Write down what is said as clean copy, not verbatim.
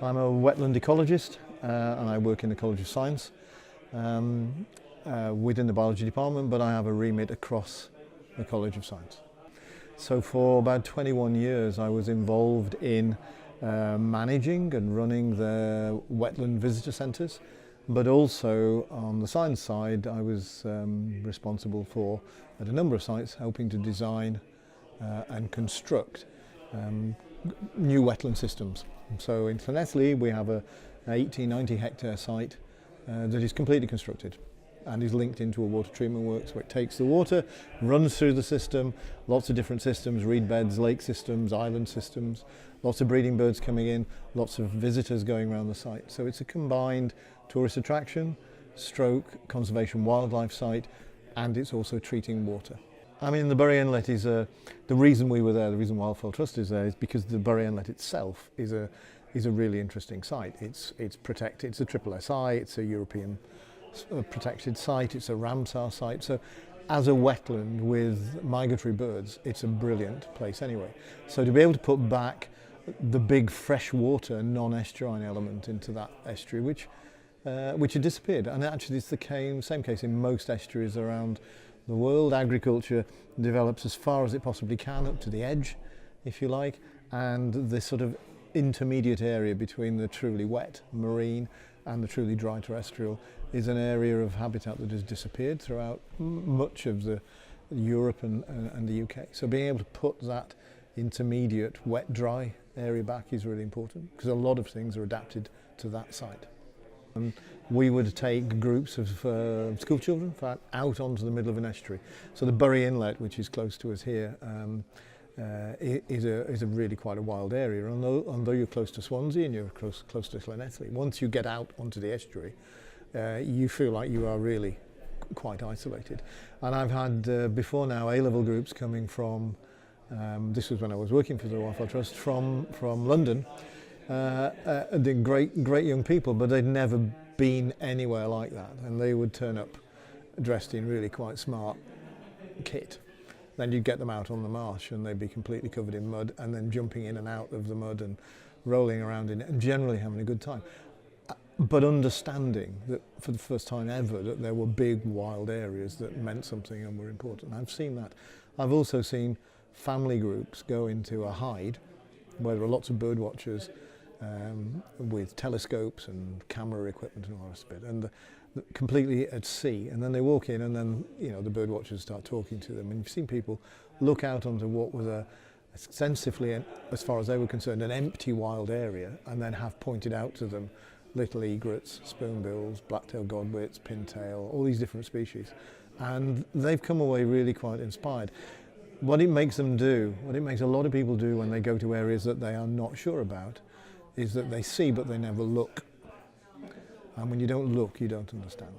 I'm a wetland ecologist and I work in the College of Science within the biology department, but I have a remit across the College of Science. So for about 21 years I was involved in managing and running the wetland visitor centres, but also on the science side I was responsible for, at a number of sites, helping to design and construct new wetland systems. So in Llanelli we have a 80-90 hectare site that is completely constructed and is linked into a water treatment works where it takes the water, runs through the system, lots of different systems, reed beds, lake systems, island systems, lots of breeding birds coming in, lots of visitors going around the site. So it's a combined tourist attraction, stroke, conservation wildlife site, and it's also treating water. I mean, the Bury Inlet is the reason we were there, the reason Wildfowl Trust is there, is because the Bury Inlet itself is a really interesting site. It's protected, it's a SSSI, it's a European protected site, it's a Ramsar site. So as a wetland with migratory birds, it's a brilliant place anyway. So to be able to put back the big freshwater non-estuarine element into that estuary, which had disappeared, and actually it's the same case in most estuaries around the world. Agriculture develops as far as it possibly can up to the edge, if you like, and this sort of intermediate area between the truly wet marine and the truly dry terrestrial is an area of habitat that has disappeared throughout much of Europe and the UK. So being able to put that intermediate wet-dry area back is really important, because a lot of things are adapted to that site. We would take groups of school children out onto the middle of an estuary. So the Bury Inlet, which is close to us here, is a really quite a wild area. Although you're close to Swansea and you're close to Llanelli, once you get out onto the estuary, you feel like you are really quite isolated. And I've had before now A-level groups coming from, this was when I was working for the Wildfowl Trust, from London. They're great young people, but they'd never been anywhere like that, and they would turn up dressed in really quite smart kit. Then you'd get them out on the marsh and they'd be completely covered in mud, and then jumping in and out of the mud and rolling around in it and generally having a good time, but understanding that for the first time ever that there were big wild areas that meant something and were important. I've seen that. I've also seen family groups go into a hide where there are lots of bird watchers with telescopes and camera equipment and all the rest of it, and completely at sea, and then they walk in and then the bird watchers start talking to them, and you've seen people look out onto what was extensively, as far as they were concerned, an empty wild area, and then have pointed out to them little egrets, spoonbills, black-tailed godwits, pintail, all these different species, and they've come away really quite inspired. What it makes them do, what it makes a lot of people do when they go to areas that they are not sure about, is that they see but they never look. And when you don't look, you don't understand.